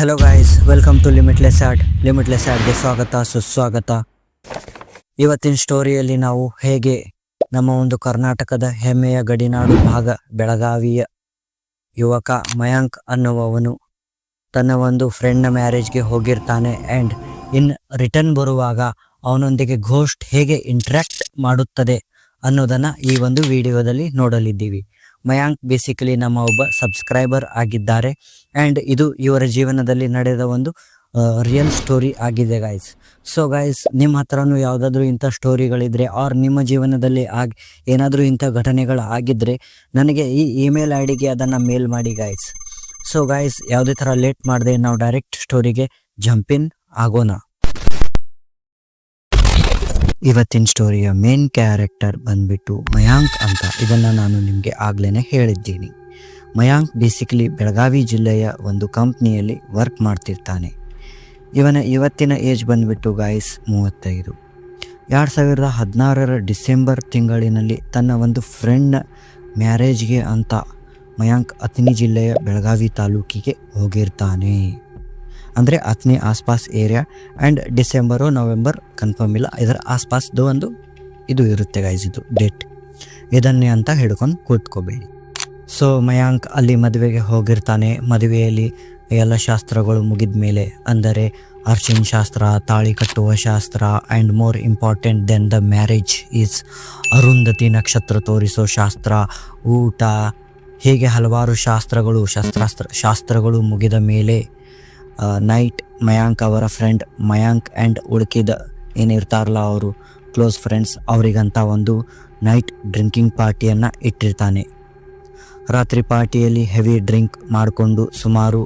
Hello guys, welcome to limitless ಆರ್ಟ್ಗೆ ಸ್ವಾಗತ ಸುಸ್ವಾಗತ. ಇವತ್ತಿನ ಸ್ಟೋರಿಯಲ್ಲಿ ನಾವು ಹೇಗೆ ನಮ್ಮ ಒಂದು ಕರ್ನಾಟಕದ ಹೆಮ್ಮೆಯ ಗಡಿನಾಡು ಭಾಗ ಬೆಳಗಾವಿಯ ಯುವಕ ಮಯಾಂಕ್ ಅನ್ನುವವನು ತನ್ನ ಒಂದು ಫ್ರೆಂಡ್ನ ಮ್ಯಾರೇಜ್ಗೆ ಹೋಗಿರ್ತಾನೆ ಆ್ಯಂಡ್ ಇನ್ ರಿಟರ್ನ್ ಬರುವಾಗ ಅವನೊಂದಿಗೆ ಘೋಸ್ಟ್ ಹೇಗೆ ಇಂಟ್ರ್ಯಾಕ್ಟ್ ಮಾಡುತ್ತದೆ ಅನ್ನೋದನ್ನು ಈ ಒಂದು ವಿಡಿಯೋದಲ್ಲಿ ನೋಡಲಿದ್ದೀವಿ. ಮಯಾಂಕ್ ಬೇಸಿಕಲಿ ನಮ್ಮ ಒಬ್ಬ ಸಬ್ಸ್ಕ್ರೈಬರ್ ಆಗಿದ್ದಾರೆ ಆ್ಯಂಡ್ ಇದು ಇವರ ಜೀವನದಲ್ಲಿ ನಡೆದ ಒಂದು ರಿಯಲ್ ಸ್ಟೋರಿ ಆಗಿದೆ ಗಾಯ್ಸ್. ಸೊ ಗಾಯ್ಸ್, ನಿಮ್ಮ ಹತ್ರನೂ ಯಾವುದಾದ್ರೂ ಇಂಥ ಸ್ಟೋರಿಗಳಿದ್ರೆ ಆರ್ ನಿಮ್ಮ ಜೀವನದಲ್ಲಿ ಏನಾದರೂ ಇಂಥ ಘಟನೆಗಳು ಆಗಿದ್ದರೆ ನನಗೆ ಈ ಇಮೇಲ್ ಐ ಡಿಗೆ ಅದನ್ನು ಮೇಲ್ ಮಾಡಿ ಗಾಯ್ಸ್. ಸೊ ಗಾಯ್ಸ್, ಯಾವುದೇ ಥರ ಲೇಟ್ ಮಾಡದೆ ನಾವು ಡೈರೆಕ್ಟ್ ಸ್ಟೋರಿಗೆ ಜಂಪಿನ್ ಆಗೋಣ. ಇವತ್ತಿನ ಸ್ಟೋರಿಯ ಮೇನ್ ಕ್ಯಾರೆಕ್ಟರ್ ಬಂದ್ಬಿಟ್ಟು ಮಯಾಂಕ್ ಅಂತ. ಇದನ್ನು ನಾನು ನಿಮಗೆ ಆಗ್ಲೇ ಹೇಳಿದ್ದೀನಿ. ಮಯಾಂಕ್ ಬೇಸಿಕಲಿ ಬೆಳಗಾವಿ ಜಿಲ್ಲೆಯ ಒಂದು ಕಂಪ್ನಿಯಲ್ಲಿ ವರ್ಕ್ ಮಾಡ್ತಿರ್ತಾನೆ. ಇವತ್ತಿನ ಏಜ್ ಬಂದ್ಬಿಟ್ಟು ಗಾಯ್ಸ್ 35. 2016 ಡಿಸೆಂಬರ್ ತಿಂಗಳಿನಲ್ಲಿ ತನ್ನ ಒಂದು ಫ್ರೆಂಡ್ನ ಮ್ಯಾರೇಜ್ಗೆ ಅಂತ ಮಯಾಂಕ್ ಅಥಣಿ ಜಿಲ್ಲೆಯ ಬೆಳಗಾವಿ ತಾಲೂಕಿಗೆ ಹೋಗಿರ್ತಾನೆ. ಅಂದರೆ ಅಥಣಿ ಆಸ್ಪಾಸ್ area and December November confirm ಇಲ್ಲ, ಇದರ ಆಸ್ಪಾಸ್ದು ಒಂದು ಇದು ಇರುತ್ತೆ ಗೈಸ್, ಇದು ಡೇಟ್. ಇದನ್ನೇ ಅಂತ ಹಿಡ್ಕೊಂಡು ಕೂತ್ಕೋಬೇಡಿ. ಸೊ ಮಯಾಂಕ್ ಅಲ್ಲಿ ಮದುವೆಗೆ ಹೋಗಿರ್ತಾನೆ. ಮದುವೆಯಲ್ಲಿ ಎಲ್ಲ ಶಾಸ್ತ್ರಗಳು ಮುಗಿದ ಮೇಲೆ, ಅಂದರೆ ಅರ್ಶಿನ ಶಾಸ್ತ್ರ, ತಾಳಿ ಕಟ್ಟುವ ಶಾಸ್ತ್ರ and more important then the marriage is Arundhati ನಕ್ಷತ್ರ ತೋರಿಸೋ ಶಾಸ್ತ್ರ, ಊಟ, ಹೀಗೆ ಹಲವಾರು ಶಾಸ್ತ್ರಗಳು ಮುಗಿದ ಮೇಲೆ ನೈಟ್ ಮಯಾಂಕ್ ಅವರ ಫ್ರೆಂಡ್ ಮಯಾಂಕ್ ಆ್ಯಂಡ್ ಉಳ್ಕಿದ ಏನಿರ್ತಾರಲ್ಲ ಅವರು ಕ್ಲೋಸ್ ಫ್ರೆಂಡ್ಸ್, ಅವರಿಗಂತ ಒಂದು ನೈಟ್ ಡ್ರಿಂಕಿಂಗ್ ಪಾರ್ಟಿಯನ್ನು ಇಟ್ಟಿರ್ತಾನೆ. ರಾತ್ರಿ ಪಾರ್ಟಿಯಲ್ಲಿ ಹೆವಿ ಡ್ರಿಂಕ್ ಮಾಡಿಕೊಂಡು ಸುಮಾರು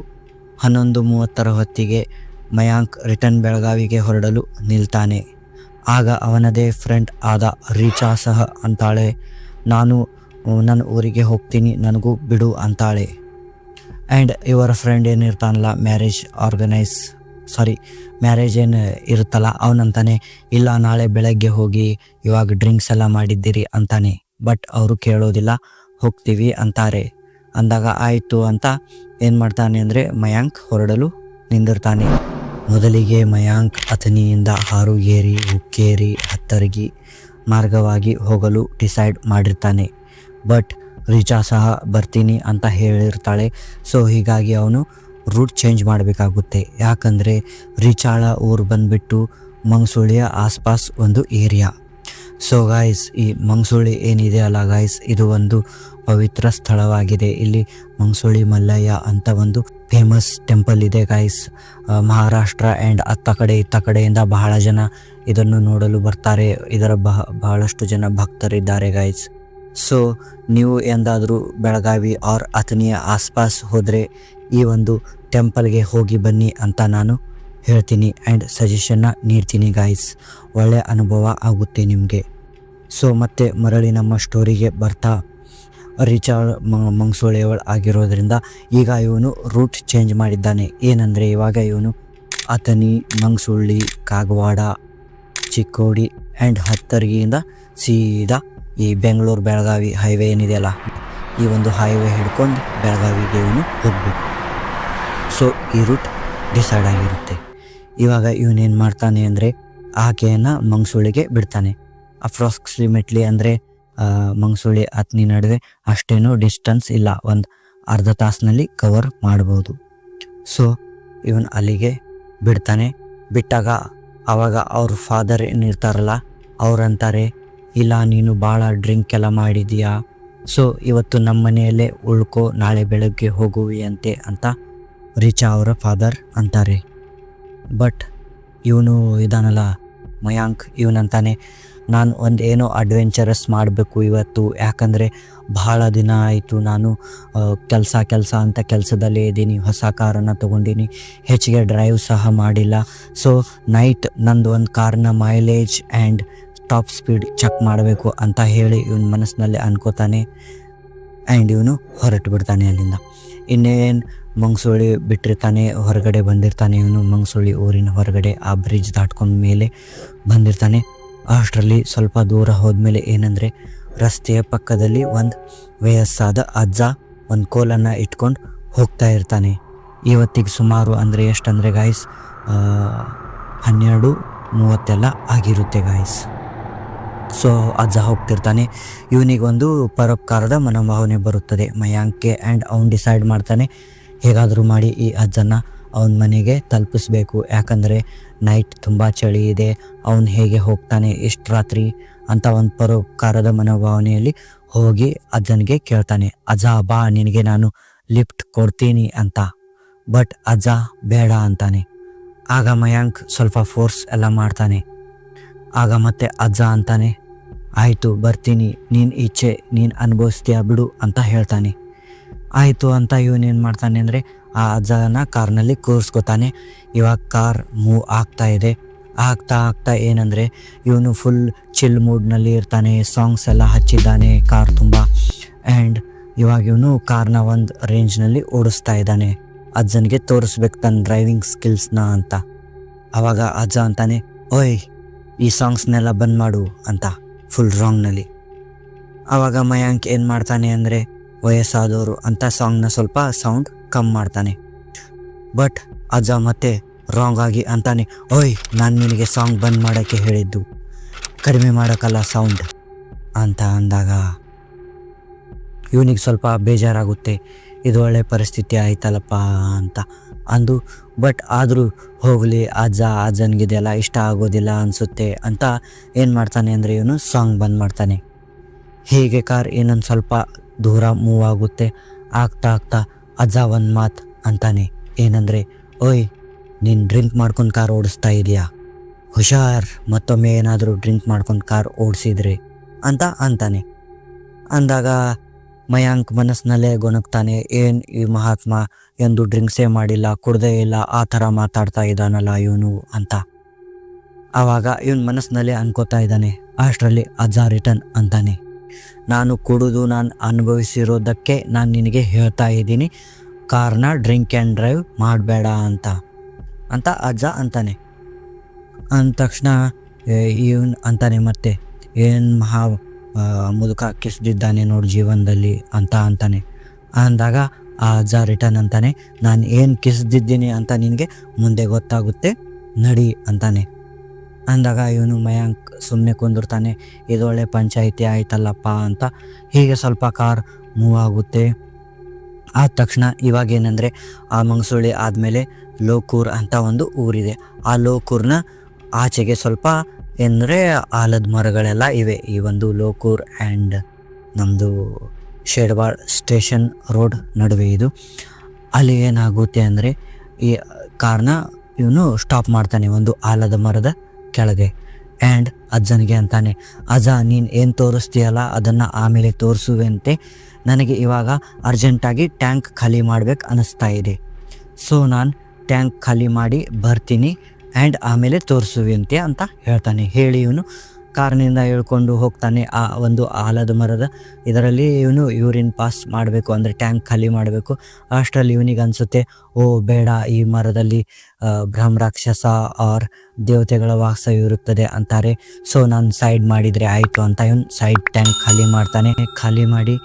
11:30 ಹೊತ್ತಿಗೆ ಮಯಾಂಕ್ ರಿಟರ್ನ್ ಬೆಳಗಾವಿಗೆ ಹೊರಡಲು ನಿಲ್ತಾನೆ. ಆಗ ಅವನದೇ ಫ್ರೆಂಡ್ ಆದ ರೀಚಾ ಸಹ ಅಂತಾಳೆ, ನಾನು ನನ್ನ ಊರಿಗೆ ಹೋಗ್ತೀನಿ, ನನಗೂ ಬಿಡು ಅಂತಾಳೆ. ಆ್ಯಂಡ್ ಇವರ ಫ್ರೆಂಡ್ ಏನಿರ್ತಾನಲ್ಲ, ಮ್ಯಾರೇಜ್ ಏನು ಇರುತ್ತಲ್ಲ ಅವನಂತಾನೆ, ಇಲ್ಲ ನಾಳೆ ಬೆಳಗ್ಗೆ ಹೋಗಿ ಇವಾಗ ಡ್ರಿಂಕ್ಸ್ ಎಲ್ಲ ಮಾಡಿದ್ದೀರಿ ಅಂತಾನೆ. ಬಟ್ ಅವರು ಕೇಳೋದಿಲ್ಲ, ಹೋಗ್ತೀವಿ ಅಂತಾರೆ. ಅಂದಾಗ ಆಯಿತು ಅಂತ ಏನು ಮಾಡ್ತಾನೆ ಅಂದರೆ ಮಯಾಂಕ್ ಹೊರಡಲು ನಿಂದಿರ್ತಾನೆ. ಮೊದಲಿಗೆ ಮಯಾಂಕ್ ಅಥಣಿಯಿಂದ ಹಾರುಗೇರಿ, ಹುಕ್ಕೇರಿ, ಹತ್ತರ್ಗಿ ಮಾರ್ಗವಾಗಿ ಹೋಗಲು ಡಿಸೈಡ್ ಮಾಡಿರ್ತಾನೆ. ಬಟ್ ರೀಚಾ ಸಹ ಬರ್ತೀನಿ ಅಂತ ಹೇಳಿರ್ತಾಳೆ. ಸೊ ಹೀಗಾಗಿ ಅವನು ರೂಟ್ ಚೇಂಜ್ ಮಾಡಬೇಕಾಗುತ್ತೆ. ಯಾಕಂದರೆ ರೀಚಾಳ ಊರು ಬಂದುಬಿಟ್ಟು ಮಂಗಸುಳಿಯ ಆಸ್ಪಾಸ್ ಒಂದು ಏರಿಯಾ. ಸೊ ಗಾಯ್ಸ್, ಈ ಮಂಗಸುಳಿ ಏನಿದೆ ಅಲ್ಲ ಗಾಯ್ಸ್, ಇದು ಒಂದು ಪವಿತ್ರ ಸ್ಥಳವಾಗಿದೆ. ಇಲ್ಲಿ ಮಂಗಸುಳಿ ಮಲ್ಲಯ್ಯ ಅಂತ ಒಂದು ಫೇಮಸ್ ಟೆಂಪಲ್ ಇದೆ ಗಾಯ್ಸ್. ಮಹಾರಾಷ್ಟ್ರ ಆ್ಯಂಡ್ ಇತ್ತ ಕಡೆಯಿಂದ ಬಹಳ ಜನ ಇದನ್ನು ನೋಡಲು ಬರ್ತಾರೆ. ಇದರ ಬಹಳಷ್ಟು ಜನ ಭಕ್ತರಿದ್ದಾರೆ ಗಾಯ್ಸ್. ಸೊ ನೀವು ಎಂದಾದರೂ ಬೆಳಗಾವಿ ಆರ್ ಅಥಣಿಯ ಆಸ್ಪಾಸ್ ಹೋದರೆ ಈ ಒಂದು ಟೆಂಪಲ್ಗೆ ಹೋಗಿ ಬನ್ನಿ ಅಂತ ನಾನು ಹೇಳ್ತೀನಿ ಆ್ಯಂಡ್ ಸಜೆಷನ್ನ ನೀಡ್ತೀನಿ ಗಾಯ್ಸ್. ಒಳ್ಳೆಯ ಅನುಭವ ಆಗುತ್ತೆ ನಿಮಗೆ. ಸೊ ಮತ್ತೆ ಮರಳಿ ನಮ್ಮ ಸ್ಟೋರಿಗೆ ಬರ್ತಾ, ರೀಚಾ ಮಂಗಸೂಳಿಯವಳು ಆಗಿರೋದ್ರಿಂದ ಈಗ ಇವನು ರೂಟ್ ಚೇಂಜ್ ಮಾಡಿದ್ದಾನೆ. ಏನಂದರೆ ಇವಾಗ ಇವನು ಅಥಣಿ, ಮಂಗಸುಳ್ಳಿ, ಕಾಗವಾಡ, ಚಿಕ್ಕೋಡಿ ಆ್ಯಂಡ್ ಹತ್ತರ್ಗಿಯಿಂದ ಸೀದಾ ಈ ಬೆಂಗಳೂರು ಬೆಳಗಾವಿ ಹೈವೇ ಏನಿದೆಯಲ್ಲ, ಈ ಒಂದು ಹೈವೇ ಹಿಡ್ಕೊಂಡು ಬೆಳಗಾವಿಗೆ ಇವನು ಹೋಗಬೇಕು. ಸೊ ಈ ರೂಟ್ ಡಿಸೈಡ್ ಆಗಿರುತ್ತೆ. ಇವಾಗ ಇವನೇನು ಮಾಡ್ತಾನೆ ಅಂದರೆ ಆಕೆಯನ್ನು ಮಂಗಸುಳಿಗೆ ಬಿಡ್ತಾನೆ. ಅಪ್ರಾಕ್ಸಿಮೇಟ್ಲಿ ಅಂದರೆ ಮಂಗಸುಳಿ ಅಥಣಿ ನಡುವೆ ಅಷ್ಟೇನೂ ಡಿಸ್ಟೆನ್ಸ್ ಇಲ್ಲ, ಒಂದು ಅರ್ಧ ತಾಸಿನಲ್ಲಿ ಕವರ್ ಮಾಡ್ಬೋದು. ಸೊ ಇವನು ಅಲ್ಲಿಗೆ ಬಿಡ್ತಾನೆ. ಬಿಟ್ಟಾಗ ಆವಾಗ ಅವ್ರ ಫಾದರ್ ಏನಿರ್ತಾರಲ್ಲ ಅವ್ರಂತಾರೆ, ಇಲ್ಲ ನೀನು ಭಾಳ ಡ್ರಿಂಕ್ ಎಲ್ಲ ಮಾಡಿದೀಯಾ, ಸೊ ಇವತ್ತು ನಮ್ಮ ಮನೆಯಲ್ಲೇ ಉಳ್ಕೋ, ನಾಳೆ ಬೆಳಗ್ಗೆ ಹೋಗುವಿಯಂತೆ ಅಂತ ರೀಚಾ ಅವರ ಫಾದರ್ ಅಂತಾರೆ. ಬಟ್ ಇವನು ಇದಾನಲ್ಲ ಮಯಾಂಕ್, ಇವನಂತಾನೆ, ನಾನು ಏನೋ ಅಡ್ವೆಂಚರಸ್ ಮಾಡಬೇಕು ಇವತ್ತು. ಯಾಕಂದರೆ ಭಾಳ ದಿನ ಆಯಿತು ನಾನು ಕೆಲಸ ಅಂತ ಕೆಲಸದಲ್ಲೇ ಇದ್ದೀನಿ. ಹೊಸ ಕಾರನ್ನು ತೊಗೊಂಡಿನಿ, ಹೆಚ್ಚಿಗೆ ಡ್ರೈವ್ ಸಹ ಮಾಡಿಲ್ಲ. ಸೊ ನೈಟ್ ನಂದು ಒಂದು ಕಾರ್ನ mileage and top speed check ಮಾಡಬೇಕು ಅಂತ ಹೇಳಿ ಇವನ ಮನಸ್ಸಿನಲ್ಲಿ ಅನ್ಕೋತಾನೆ. ಆ್ಯಂಡ್ ಇವನು ಹೊರಟು ಬಿಡ್ತಾನೆ ಅಲ್ಲಿಂದ. ಇನ್ನೇನು ಮಂಗಸುಳಿ ಬಿಟ್ಟಿರ್ತಾನೆ, ಹೊರಗಡೆ ಬಂದಿರ್ತಾನೆ. ಇವನು ಮಂಗಸುಳಿ ಊರಿನ ಹೊರಗಡೆ ಆ ಬ್ರಿಡ್ಜ್ ದಾಟ್ಕೊಂಡ ಮೇಲೆ ಬಂದಿರ್ತಾನೆ. ಅಷ್ಟರಲ್ಲಿ ಸ್ವಲ್ಪ ದೂರ ಹೋದ್ಮೇಲೆ ಏನಂದರೆ ರಸ್ತೆಯ ಪಕ್ಕದಲ್ಲಿ ಒಂದು ವಯಸ್ಸಾದ ಅಜ್ಜ ಒಂದು ಕೋಲನ್ನು ಇಟ್ಕೊಂಡು ಹೋಗ್ತಾ ಇರ್ತಾನೆ. ಇವತ್ತಿಗೆ ಸುಮಾರು ಅಂದರೆ ಎಷ್ಟಂದರೆ ಗಾಯ್ಸ್ 12:30 ಆಗಿರುತ್ತೆ ಗಾಯ್ಸ್. ಸೊ ಅಜ್ಜ ಹೋಗ್ತಿರ್ತಾನೆ. ಇವನಿಗೊಂದು ಪರೋಪಕಾರದ ಮನೋಭಾವನೆ ಬರುತ್ತದೆ ಮಯಾಂಕ್ಗೆ. ಆ್ಯಂಡ್ ಅವ್ನು ಡಿಸೈಡ್ ಮಾಡ್ತಾನೆ ಹೇಗಾದರೂ ಮಾಡಿ ಈ ಅಜ್ಜನ ಅವನ ಮನೆಗೆ ತಲುಪಿಸ್ಬೇಕು. ಯಾಕಂದರೆ ನೈಟ್ ತುಂಬ ಚಳಿ ಇದೆ, ಅವನು ಹೇಗೆ ಹೋಗ್ತಾನೆ ಇಷ್ಟು ರಾತ್ರಿ ಅಂತ ಒಂದು ಪರೋಪಕಾರದ ಮನೋಭಾವನೆಯಲ್ಲಿ ಹೋಗಿ ಅಜ್ಜನಿಗೆ ಕೇಳ್ತಾನೆ, ಅಜ್ಜ ಬಾ ನಿನಗೆ ನಾನು ಲಿಫ್ಟ್ ಕೊಡ್ತೀನಿ ಅಂತ. ಬಟ್ ಅಜ್ಜ ಬೇಡ ಅಂತಾನೆ. ಆಗ ಮಯಾಂಕ್ ಸ್ವಲ್ಪ ಫೋರ್ಸ್ ಎಲ್ಲ ಮಾಡ್ತಾನೆ. ಆಗ ಮತ್ತೆ ಅಜ್ಜ ಅಂತಾನೆ, ಆಯಿತು ಬರ್ತೀನಿ, ನೀನು ಇಚ್ಛೆ ನೀನು ಅನುಭವಿಸ್ತೀಯ ಬಿಡು ಅಂತ ಹೇಳ್ತಾನೆ. ಆಯಿತು ಅಂತ ಇವನೇನು ಮಾಡ್ತಾನೆ ಅಂದರೆ ಆ ಅಜ್ಜನ ಕಾರ್ನಲ್ಲಿ ಕೂರಿಸ್ಕೊತಾನೆ. ಇವಾಗ ಕಾರ್ ಮೂವ್ ಆಗ್ತಾ ಇದೆ. ಆಗ್ತಾ ಏನಂದರೆ ಇವನು ಫುಲ್ ಚಿಲ್ ಮೂಡ್ನಲ್ಲಿ ಇರ್ತಾನೆ. ಸಾಂಗ್ಸ್ ಎಲ್ಲ ಹಚ್ಚಿದ್ದಾನೆ ಕಾರ್ ತುಂಬ. ಆ್ಯಂಡ್ ಇವಾಗ ಇವನು ಕಾರ್ನ ಒಂದು ರೇಂಜ್ನಲ್ಲಿ ಓಡಿಸ್ತಾ ಇದ್ದಾನೆ. ಅಜ್ಜನಿಗೆ ತೋರಿಸ್ಬೇಕು ತನ್ನ ಡ್ರೈವಿಂಗ್ ಸ್ಕಿಲ್ಸ್ನ ಅಂತ. ಆವಾಗ ಅಜ್ಜ ಅಂತಾನೆ, ಓಯ್ ಈ ಸಾಂಗ್ಸ್ನೆಲ್ಲ ಬಂದ್ ಮಾಡು ಅಂತ ಫುಲ್ ರಾಂಗ್ನಲ್ಲಿ. ಆವಾಗ ಮಯಾಂಕ್ ಏನು ಮಾಡ್ತಾನೆ ಅಂದರೆ ವಯಸ್ಸಾದವರು ಅಂತ ಸಾಂಗ್ನ ಸ್ವಲ್ಪ ಸೌಂಡ್ ಕಮ್ಮಿ ಮಾಡ್ತಾನೆ. ಬಟ್ ಅಜ್ಜ ಮತ್ತೆ ರಾಂಗ್ ಆಗಿ ಅಂತಾನೆ, ಓಯ್ ನಾನು ನಿನಗೆ ಸಾಂಗ್ ಬಂದ್ ಮಾಡೋಕ್ಕೆ ಹೇಳಿದ್ದು, ಕಡಿಮೆ ಮಾಡೋಕ್ಕಲ್ಲ ಸೌಂಡ್ ಅಂತ ಅಂದಾಗ ಇವನಿಗೆ ಸ್ವಲ್ಪ ಬೇಜಾರಾಗುತ್ತೆ. ಇದು ಒಳ್ಳೆ ಪರಿಸ್ಥಿತಿ ಆಯ್ತಲ್ಲಪ್ಪ ಅಂತ ಅಂದು. ಬಟ್ ಆದರೂ ಹೋಗಲಿ ಅಜ್ಜನಿಗಿದೆಲ್ಲ ಇಷ್ಟ ಆಗೋದಿಲ್ಲ ಅನಿಸುತ್ತೆ ಅಂತ ಏನು ಮಾಡ್ತಾನೆ ಅಂದರೆ ಇವನು ಸಾಂಗ್ ಬಂದ್ ಮಾಡ್ತಾನೆ. ಹೀಗೆ ಕಾರ್ ಇನ್ನೊಂದು ಸ್ವಲ್ಪ ದೂರ ಮೂವ್ ಆಗುತ್ತೆ. ಆಗ್ತಾ ಅಜ್ಜ ಒಂದು ಮಾತು ಅಂತಾನೆ, ಏನಂದರೆ ಓಯ್ ನೀನು ಡ್ರಿಂಕ್ ಮಾಡ್ಕೊಂಡು ಕಾರ್ ಓಡಿಸ್ತಾ ಇದೆಯಾ, ಹುಷಾರ್ ಮತ್ತೊಮ್ಮೆ ಏನಾದರೂ ಡ್ರಿಂಕ್ ಮಾಡ್ಕೊಂಡು ಕಾರ್ ಓಡಿಸಿದ್ರೆ ಅಂತ ಅಂತಾನೆ. ಅಂದಾಗ ಮಯಾಂಕ್ ಮನಸ್ಸಿನಲ್ಲೇ ಗೊಣಗ್ತಾನೆ, ಏನು ಈ ಮಹಾತ್ಮ ಎಂದು ಡ್ರಿಂಕ್ಸೇ ಮಾಡಿಲ್ಲ, ಕುಡ್ದೇ ಇಲ್ಲ, ಆ ಥರ ಮಾತಾಡ್ತಾ ಇದ್ದಾನಲ್ಲ ಇವನು ಅಂತ. ಆವಾಗ ಇವನು ಮನಸ್ಸಿನಲ್ಲೇ ಅನ್ಕೋತಾ ಇದ್ದಾನೆ. ಅಷ್ಟರಲ್ಲಿ ಅಜ್ಜ ರಿಟರ್ನ್ ಅಂತಾನೆ, ನಾನು ಕುಡಿದು ನಾನು ಅನುಭವಿಸಿರೋದಕ್ಕೆ ನಾನು ನಿನಗೆ ಹೇಳ್ತಾ ಇದ್ದೀನಿ, ಕಾರ್ನ ಡ್ರಿಂಕ್ ಆ್ಯಂಡ್ ಡ್ರೈವ್ ಮಾಡಬೇಡ ಅಂತ ಅಜ್ಜ ಅಂತಾನೆ. ಅಂದ ತಕ್ಷಣ ಇವನು ಅಂತಾನೆ ಮತ್ತೆ, ಏನು ಮಹಾ ಮುದುಕ ಕಿಸ್ದಿದ್ದಾನೆ ನೋಡಿ ಜೀವನದಲ್ಲಿ ಅಂತ ಅಂತಾನೆ. ಅಂದಾಗ ಆ ಅಜ್ಜ ರಿಟರ್ನ್ ಅಂತಾನೆ, ನಾನು ಏನು ಕಿಸ್ದಿದ್ದೀನಿ ಅಂತ ನಿನಗೆ ಮುಂದೆ ಗೊತ್ತಾಗುತ್ತೆ ನಡಿ ಅಂತಾನೆ. ಅಂದಾಗ ಇವನು ಮಯಾಂಕ್ ಸುಮ್ಮನೆ ಕುಂದಿರ್ತಾನೆ. ಇದೊಳ್ಳೆ ಪಂಚಾಯಿತಿ ಆಯ್ತಲ್ಲಪ್ಪ ಅಂತ. ಹೀಗೆ ಸ್ವಲ್ಪ ಕಾರ್ ಮೂವ್ ಆಗುತ್ತೆ. ಆದ ತಕ್ಷಣ ಇವಾಗೇನೆಂದರೆ ಆ ಮಂಗಸುಳಿ ಆದಮೇಲೆ ಲೋಕೂರ್ ಅಂತ ಒಂದು ಊರಿದೆ. ಆ ಲೋಕೂರ್ನ ಆಚೆಗೆ ಸ್ವಲ್ಪ ಏನಂದರೆ ಆಲದ ಮರಗಳೆಲ್ಲ ಇವೆ. ಈ ಒಂದು ಲೋಕೂರ್ ಆ್ಯಂಡ್ ನಮ್ಮದು ಶೇಡ್ವಾಡ್ ಸ್ಟೇಷನ್ ರೋಡ್ ನಡುವೆ ಇದು. ಅಲ್ಲಿ ಏನಾಗುತ್ತೆ ಅಂದರೆ ಈ ಕಾರ್ನ ಇವನು ಸ್ಟಾಪ್ ಮಾಡ್ತಾನೆ ಒಂದು ಆಲದ ಮರದ ಕೆಳಗೆ. ಆ್ಯಂಡ್ ಅಜ್ಜನಿಗೆ ಅಂತಾನೆ, ಅಜ್ಜ ನೀನು ಏನು ತೋರಿಸ್ತೀಯಲ್ಲ ಅದನ್ನು ಆಮೇಲೆ ತೋರಿಸುವಂತೆ, ನನಗೆ ಇವಾಗ ಅರ್ಜೆಂಟಾಗಿ ಟ್ಯಾಂಕ್ ಖಾಲಿ ಮಾಡ್ಬೇಕು ಅನ್ನಿಸ್ತಾ ಇದೆ. ಸೊ ನಾನು ಟ್ಯಾಂಕ್ ಖಾಲಿ ಮಾಡಿ ಬರ್ತೀನಿ ಆ್ಯಂಡ್ ಆಮೇಲೆ ತೋರಿಸುವಂತೆ ಅಂತ ಹೇಳ್ತಾನೆ. ಹೇಳಿ ಇವನು ಕಾರ್ನಿಂದ ಇಳ್ಕೊಂಡು ಹೋಗ್ತಾನೆ ಆ ಒಂದು ಆಲದ ಮರದ ಇದರಲ್ಲಿ. ಇವನು ಯೂರಿನ್ ಪಾಸ್ ಮಾಡಬೇಕು, ಅಂದರೆ ಟ್ಯಾಂಕ್ ಖಾಲಿ ಮಾಡಬೇಕು. ಅಷ್ಟರಲ್ಲಿ ಇವನಿಗೆ ಅನಿಸುತ್ತೆ, ಓ ಬೇಡ, ಈ ಮರದಲ್ಲಿ ಬ್ರಹ್ಮರಾಕ್ಷಸ ಆರ್ ದೇವತೆಗಳ ವಾಸ ಇರುತ್ತದೆ ಅಂತಾರೆ. ಸೊ ನಾನು ಸೈಡ್ ಮಾಡಿದರೆ ಆಯಿತು ಅಂತ ಇವನು ಸೈಡ್ ಟ್ಯಾಂಕ್ ಖಾಲಿ ಮಾಡ್ತಾನೆ. ಖಾಲಿ ಮಾಡಿ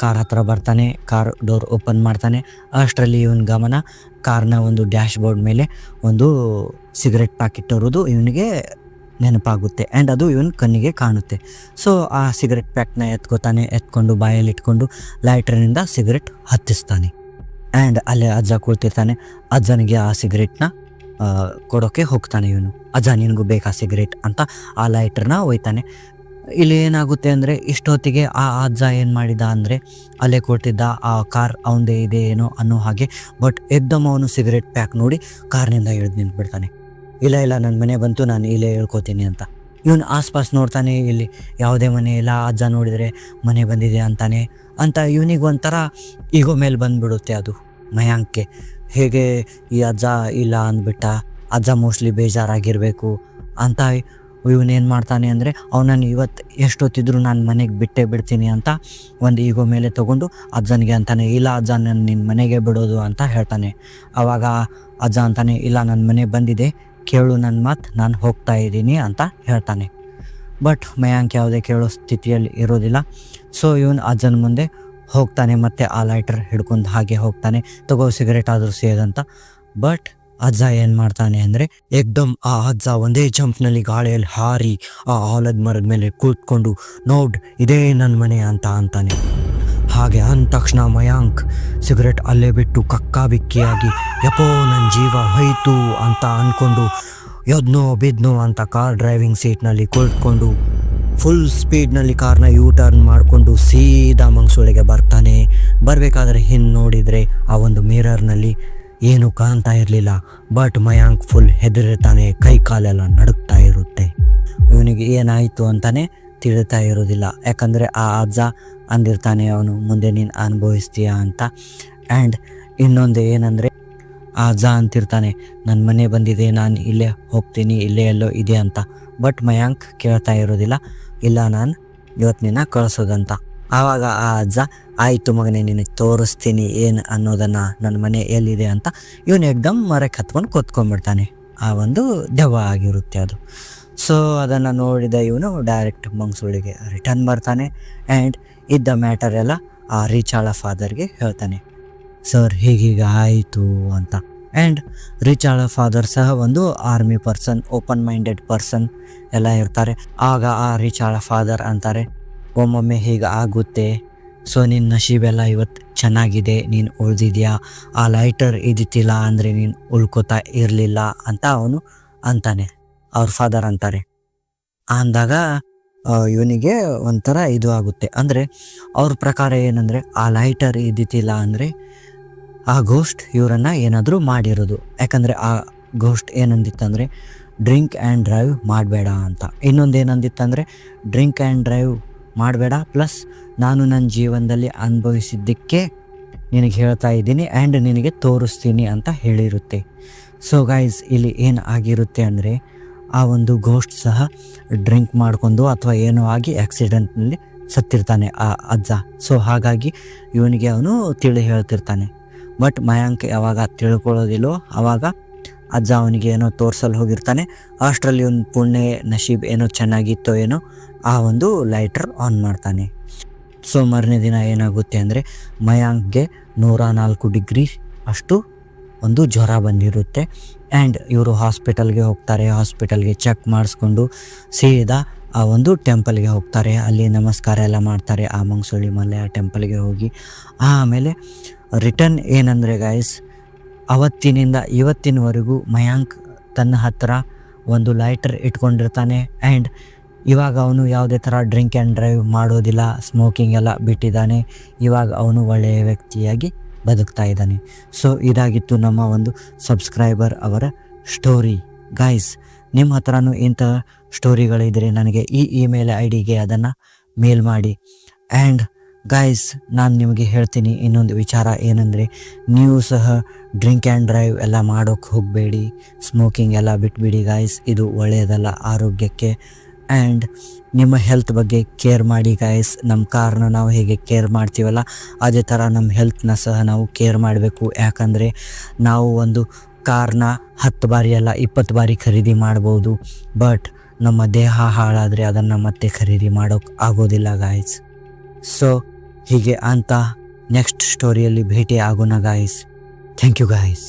ಕಾರ್ ಹತ್ರ ಬರ್ತಾನೆ. ಕಾರ್ ಡೋರ್ ಓಪನ್ ಮಾಡ್ತಾನೆ. ಅಷ್ಟರಲ್ಲಿ ಇವನ ಗಮನ ಕಾರ್ನ ಒಂದು ಡ್ಯಾಶ್ ಬೋರ್ಡ್ ಮೇಲೆ ಒಂದು ಸಿಗರೆಟ್ ಪ್ಯಾಕೆಟ್ ಇರೋದು ಇವನಿಗೆ ನೆನಪಾಗುತ್ತೆ. ಆ್ಯಂಡ್ ಅದು ಇವನ ಕಣ್ಣಿಗೆ ಕಾಣುತ್ತೆ. ಸೊ ಆ ಸಿಗರೆಟ್ ಪ್ಯಾಕ್ನ ಎತ್ಕೊಂಡು ಬಾಯಲ್ಲಿ ಇಟ್ಕೊಂಡು ಲೈಟ್ರನಿಂದ ಸಿಗರೆಟ್ ಹತ್ತಿಸ್ತಾನೆ. ಆ್ಯಂಡ್ ಅಲ್ಲೇ ಅಜ್ಜ ಕೂಳ್ತಿರ್ತಾನೆ. ಅಜ್ಜನಿಗೆ ಆ ಸಿಗರೆಟ್ನ ಕೊಡೋಕ್ಕೆ ಹೋಗ್ತಾನೆ ಇವನು. ಅಜ್ಜ ನಿನಗೂ ಬೇಕಾ ಸಿಗರೆಟ್ ಅಂತ ಆ ಲೈಟ್ರನ್ನ ಒಯ್ತಾನೆ. ಇಲ್ಲಿ ಏನಾಗುತ್ತೆ ಅಂದರೆ ಇಷ್ಟೊತ್ತಿಗೆ ಆ ಅಜ್ಜ ಏನು ಮಾಡಿದ ಅಂದರೆ ಅಲ್ಲೇ ಕೊಟ್ಟಿದ್ದ ಆ ಕಾರ್ ಅವನದೇ ಇದೆ ಏನೋ ಅನ್ನೋ ಹಾಗೆ. ಬಟ್ ಎಕ್ದಮ್ ಅವನು ಸಿಗರೆಟ್ ಪ್ಯಾಕ್ ನೋಡಿ ಕಾರ್ನಿಂದ ಇಳಿದು ನಿಂತ್ಬಿಡ್ತಾನೆ. ಇಲ್ಲ ನನ್ನ ಮನೆ ಬಂತು, ನಾನು ಇಲ್ಲೇ ಹೇಳ್ಕೊತೀನಿ ಅಂತ. ಇವನು ಆಸ್ಪಾಸ್ ನೋಡ್ತಾನೆ, ಇಲ್ಲಿ ಯಾವುದೇ ಮನೆ ಇಲ್ಲ. ಅಜ್ಜ ನೋಡಿದರೆ ಮನೆ ಬಂದಿದೆ ಅಂತಾನೆ ಅಂತ ಇವನಿಗೆ ಒಂಥರ ಈಗೋ ಮೇಲೆ ಬಂದುಬಿಡುತ್ತೆ ಅದು ಮಯಾಂಕ್ಗೆ. ಹೇಗೆ ಈ ಅಜ್ಜ ಇಲ್ಲ ಅಂದ್ಬಿಟ್ಟ, ಅಜ್ಜ ಮೋಸ್ಟ್ಲಿ ಬೇಜಾರಾಗಿರಬೇಕು ಅಂತ ಇವನೇನು ಮಾಡ್ತಾನೆ ಅಂದರೆ ಅವನನ್ನು ಇವತ್ತು ಎಷ್ಟೊತ್ತಿದ್ರು ನಾನು ಮನೆಗೆ ಬಿಟ್ಟೇ ಬಿಡ್ತೀನಿ ಅಂತ ಒಂದು ಈಗೋ ಮೇಲೆ ತೊಗೊಂಡು ಅಜ್ಜನಿಗೆ ಅಂತಾನೆ, ಇಲ್ಲ ಅಜ್ಜ ನಾನು ನಿನ್ನ ಮನೆಗೆ ಬಿಡೋದು ಅಂತ ಹೇಳ್ತಾನೆ. ಆವಾಗ ಅಜ್ಜ ಅಂತಾನೆ, ಇಲ್ಲ ನನ್ನ ಮನೆ ಬಂದಿದೆ, ಕೇಳು ನನ್ನ ಮಾತು, ನಾನು ಹೋಗ್ತಾ ಇದ್ದೀನಿ ಅಂತ ಹೇಳ್ತಾನೆ. ಬಟ್ ಮಯಾಂಕ್ ಯಾವುದೇ ಕೇಳೋ ಸ್ಥಿತಿಯಲ್ಲಿ ಇರೋದಿಲ್ಲ. ಸೊ ಇವನು ಅಜ್ಜನ ಮುಂದೆ ಹೋಗ್ತಾನೆ ಮತ್ತೆ ಆ ಲೈಟರ್ ಹಿಡ್ಕೊಂಡು ಹಾಗೆ ಹೋಗ್ತಾನೆ, ತಗೋ ಸಿಗರೇಟ್ ಆದರೂ ಸೇದಂತ. ಬಟ್ ಅಜ್ಜ ಏನು ಮಾಡ್ತಾನೆ ಅಂದರೆ ಏಕ್ದಮ್ ಆ ಅಜ್ಜ ಒಂದೇ ಜಂಪ್ನಲ್ಲಿ ಗಾಳಿಯಲ್ಲಿ ಹಾರಿ ಆ ಆಲದ ಮರದ ಮೇಲೆ ಕೂತ್ಕೊಂಡು ನೋಡ್ ಇದೇ ನನ್ನ ಮನೆ ಅಂತ ಅಂತಾನೆ. ಹಾಗೆ ಅಂದ ತಕ್ಷಣ ಮಯಾಂಕ್ ಸಿಗರೇಟ್ ಅಲ್ಲೇ ಬಿಟ್ಟು ಕಕ್ಕಾಬಿಕ್ಕಿಯಾಗಿ ಯಪ್ಪೋ ನನ್ನ ಜೀವ ಹೋಯ್ತು ಅಂತ ಅಂದ್ಕೊಂಡು ಎದ್ನೋ ಬಿದ್ನೋ ಅಂತ ಕಾರ್ ಡ್ರೈವಿಂಗ್ ಸೀಟ್ನಲ್ಲಿ ಕುಳಿತುಕೊಂಡು ಫುಲ್ ಸ್ಪೀಡ್ನಲ್ಲಿ ಕಾರ್ನ ಯೂ ಟರ್ನ್ ಮಾಡಿಕೊಂಡು ಸೀದಾ ಮಂಗಸೂಳಿಗೆ ಬರ್ತಾನೆ. ಬರಬೇಕಾದ್ರೆ ಹಿಂದೆ ನೋಡಿದರೆ ಆ ಒಂದು ಮಿರರ್ನಲ್ಲಿ ಏನೂ ಕಾಣ್ತಾ ಇರಲಿಲ್ಲ. ಬಟ್ ಮಯಾಂಕ್ ಫುಲ್ ಹೆದರಿರ್ತಾನೆ, ಕೈ ಕಾಲೆಲ್ಲ ನಡುಗ್ತಾ ಇರುತ್ತೆ. ಇವನಿಗೆ ಏನಾಯಿತು ಅಂತಾನೆ ತಿಳಿತಾ ಇರೋದಿಲ್ಲ, ಯಾಕಂದರೆ ಆ ಅಜ್ಜ ಅಂದಿರ್ತಾನೆ ಅವನು ಮುಂದೆ ನೀನು ಅನುಭವಿಸ್ತೀಯ ಅಂತ. ಆ್ಯಂಡ್ ಇನ್ನೊಂದು ಏನಂದರೆ ಆ ಅಜ್ಜ ಅಂತಿರ್ತಾನೆ ನನ್ನ ಮನೆ ಬಂದಿದೆ, ನಾನು ಇಲ್ಲೇ ಹೋಗ್ತೀನಿ, ಇಲ್ಲೇ ಎಲ್ಲೋ ಇದೆ ಅಂತ. ಬಟ್ ಮಯಾಂಕ್ ಕೇಳ್ತಾ ಇರೋದಿಲ್ಲ, ಇಲ್ಲ ನಾನು ಇವತ್ತು ನಿನ್ನ ಕಳಿಸೋದಂತ. ಆವಾಗ ಆ ಅಜ್ಜ ಆಯಿತು ಮಗನೇ ನಿನಗೆ ತೋರಿಸ್ತೀನಿ ಏನು ಅನ್ನೋದನ್ನು, ನನ್ನ ಮನೆ ಎಲ್ಲಿದೆ ಅಂತ. ಇವನು ಏಕ್ದಮ್ ಮರಕ್ಕೆ ಹತ್ಕೊಂಡು ಕೂತ್ಕೊಂಡ್ಬಿಡ್ತಾನೆ. ಆ ಒಂದು ದೆವ್ವ ಆಗಿರುತ್ತೆ ಅದು. ಸೊ ಅದನ್ನು ನೋಡಿದ ಇವನು ಡೈರೆಕ್ಟ್ ಮಂಗಸೂಳಿಗೆ ರಿಟರ್ನ್ ಬರ್ತಾನೆ. ಆ್ಯಂಡ್ ಇದ್ದ ಮ್ಯಾಟರ್ ಎಲ್ಲ ಆ ರಿಚಾಳ ಫಾದರ್ಗೆ ಹೇಳ್ತಾನೆ, ಸರ್ ಹೀಗೀಗ ಆಯಿತು ಅಂತ. ಆ್ಯಂಡ್ ರಿಚಾಳ ಫಾದರ್ ಸಹ ಒಂದು army person, open minded person ಎಲ್ಲ ಇರ್ತಾರೆ. ಆಗ ಆ ರಿಚಾಳ ಫಾದರ್ ಅಂತಾರೆ, ಒಮ್ಮೊಮ್ಮೆ ಹೀಗೆ ಆಗುತ್ತೆ, ಸೊ ನಿನ್ನ ನಶೀಬೆಲ್ಲ ಇವತ್ತು ಚೆನ್ನಾಗಿದೆ, ನೀನು ಉಳಿದಿದ್ಯಾ, ಆ ಲೈಟರ್ ಇದ್ದಿತ್ತಿಲ್ಲ ಅಂದರೆ ನೀನು ಉಳ್ಕೋತಾ ಇರಲಿಲ್ಲ ಅಂತ ಅವನು ಅಂತಾನೆ. ಅವ್ರ ಫಾದರ್ ಅಂತಾರೆ. ಅಂದಾಗ ಇವನಿಗೆ ಒಂಥರ ಇದು ಆಗುತ್ತೆ. ಅಂದರೆ ಅವ್ರ ಪ್ರಕಾರ ಏನಂದರೆ ಆ ಲೈಟರ್ ಇದ್ದಿತ್ತಿಲ್ಲ ಅಂದರೆ ಆ ಗೋಸ್ಟ್ ಇವರನ್ನು ಏನಾದರೂ ಮಾಡಿರೋದು. ಯಾಕಂದರೆ ಆ ಗೋಸ್ಟ್ ಏನಂದಿತ್ತಂದರೆ ಡ್ರಿಂಕ್ ಆ್ಯಂಡ್ ಡ್ರೈವ್ ಮಾಡಬೇಡ ಅಂತ. ಇನ್ನೊಂದು ಏನಂದಿತ್ತಂದರೆ ಡ್ರಿಂಕ್ ಆ್ಯಂಡ್ ಡ್ರೈವ್ ಮಾಡಬೇಡ, ಪ್ಲಸ್ ನಾನು ನನ್ನ ಜೀವನದಲ್ಲಿ ಅನುಭವಿಸಿದ್ದಕ್ಕೆ ನಿನಗೆ ಹೇಳ್ತಾ ಇದ್ದೀನಿ ಆ್ಯಂಡ್ ನಿನಗೆ ತೋರಿಸ್ತೀನಿ ಅಂತ ಹೇಳಿರುತ್ತೆ. ಸೊ ಗೈಸ್ ಇಲ್ಲಿ ಏನು ಆಗಿರುತ್ತೆ ಅಂದರೆ ಆ ಒಂದು ಗೋಸ್ಟ್ ಸಹ ಡ್ರಿಂಕ್ ಮಾಡ್ಕೊಂಡು ಅಥವಾ ಏನೋ ಆಗಿ ಆಕ್ಸಿಡೆಂಟ್ನಲ್ಲಿ ಸತ್ತಿರ್ತಾನೆ ಆ ಅಜ್ಜ. ಸೊ ಹಾಗಾಗಿ ಇವನಿಗೆ ಅವನು ತಿಳಿ ಹೇಳ್ತಿರ್ತಾನೆ. ಬಟ್ ಮಯಾಂಕ್ ಯಾವಾಗ ತಿಳ್ಕೊಳ್ಳೋದಿಲ್ಲೋ ಆವಾಗ ಅಜ್ಜ ಅವನಿಗೆ ಏನೋ ತೋರಿಸಲು ಹೋಗಿರ್ತಾನೆ. ಅಷ್ಟರಲ್ಲಿ ಒಂದು ಪುಣ್ಯ ನಶೀಬ್ ಏನೋ ಚೆನ್ನಾಗಿತ್ತೋ ಏನೋ ಆ ಒಂದು ಲೈಟರ್ ಆನ್ ಮಾಡ್ತಾನೆ. ಸೊ ಮರನೇ ದಿನ ಏನಾಗುತ್ತೆ ಅಂದರೆ ಮಯಾಂಕ್ಗೆ 104 ಡಿಗ್ರಿ ಅಷ್ಟು ಒಂದು ಜ್ವರ ಬಂದಿರುತ್ತೆ. ಆ್ಯಂಡ್ ಇವರು ಹಾಸ್ಪಿಟಲ್ಗೆ ಹೋಗ್ತಾರೆ. ಹಾಸ್ಪಿಟಲ್ಗೆ ಚೆಕ್ ಮಾಡಿಸ್ಕೊಂಡು ಸೀದಾ ಆ ಒಂದು ಟೆಂಪಲ್ಗೆ ಹೋಗ್ತಾರೆ. ಅಲ್ಲಿ ನಮಸ್ಕಾರ ಎಲ್ಲ ಮಾಡ್ತಾರೆ ಆ ಮಂಗಸೂಳಿ ಮಲೆಯ ಟೆಂಪಲ್ಗೆ ಹೋಗಿ. ಆಮೇಲೆ ರಿಟರ್ನ್ ಏನಂದರೆ ಗೈಸ್, ಅವತ್ತಿನಿಂದ ಇವತ್ತಿನವರೆಗೂ ಮಯಾಂಕ್ ತನ್ನ ಹತ್ತಿರ ಒಂದು ಲೈಟರ್ ಇಟ್ಕೊಂಡಿರ್ತಾನೆ. ಆ್ಯಂಡ್ ಇವಾಗ ಅವನು ಯಾವುದೇ ಥರ ಡ್ರಿಂಕ್ ಆ್ಯಂಡ್ ಡ್ರೈವ್ ಮಾಡೋದಿಲ್ಲ, ಸ್ಮೋಕಿಂಗ್ ಎಲ್ಲ ಬಿಟ್ಟಿದ್ದಾನೆ. ಇವಾಗ ಅವನು ಒಳ್ಳೆಯ ವ್ಯಕ್ತಿಯಾಗಿ ಬದುಕ್ತಾ ಇದ್ದಾನೆ. ಸೊ ಇದಾಗಿತ್ತು ನಮ್ಮ ಒಂದು ಸಬ್ಸ್ಕ್ರೈಬರ್ ಅವರ ಸ್ಟೋರಿ. ಗೈಸ್ ನಿಮ್ಮ ಹತ್ರನೂ ಇಂಥ ಸ್ಟೋರಿಗಳಿದ್ದರೆ ನನಗೆ ಈ ಇಮೇಲ್ ಐಡಿಗೆ ಅದನ್ನು ಮೇಲ್ ಮಾಡಿ. ಆ್ಯಂಡ್ ಗೈಸ್ ನಾನು ನಿಮಗೆ ಹೇಳ್ತೀನಿ ಇನ್ನೊಂದು ವಿಚಾರ ಏನಂದರೆ, ನೀವು ಸಹ ಡ್ರಿಂಕ್ ಆ್ಯಂಡ್ ಡ್ರೈವ್ ಎಲ್ಲ ಮಾಡೋಕ್ಕೆ ಹೋಗಬೇಡಿ, ಸ್ಮೋಕಿಂಗ್ ಎಲ್ಲ ಬಿಟ್ಬಿಡಿ ಗೈಸ್, ಇದು ಒಳ್ಳೆಯದಲ್ಲ ಆರೋಗ್ಯಕ್ಕೆ. ಆ್ಯಂಡ್ ನಿಮ್ಮ ಹೆಲ್ತ್ ಬಗ್ಗೆ ಕೇರ್ ಮಾಡಿ ಗೈಸ್. ನಮ್ಮ ಕಾರ್ನ ನಾವು ಹೇಗೆ ಕೇರ್ ಮಾಡ್ತೀವಲ್ಲ ಅದೇ ಥರ ನಮ್ಮ ಹೆಲ್ತ್ನ ಸಹ ನಾವು ಕೇರ್ ಮಾಡಬೇಕು. ಯಾಕಂದರೆ ನಾವು ಒಂದು ಕಾರ್ನ 10 ಬಾರಿ ಅಲ್ಲ 20 ಬಾರಿ ಖರೀದಿ ಮಾಡ್ಬೋದು, ಬಟ್ ನಮ್ಮ ದೇಹ ಹಾಳಾದರೆ ಅದನ್ನು ಮತ್ತೆ ಖರೀದಿ ಮಾಡೋಕ್ಕೆ ಆಗೋದಿಲ್ಲ ಗೈಸ್. ಸೊ ಹೀಗೆ ಅಂತ ನೆಕ್ಸ್ಟ್ ಸ್ಟೋರಿಯಲ್ಲಿ ಭೇಟಿ ಆಗೋಣ ಗೈಸ್. Thank you guys.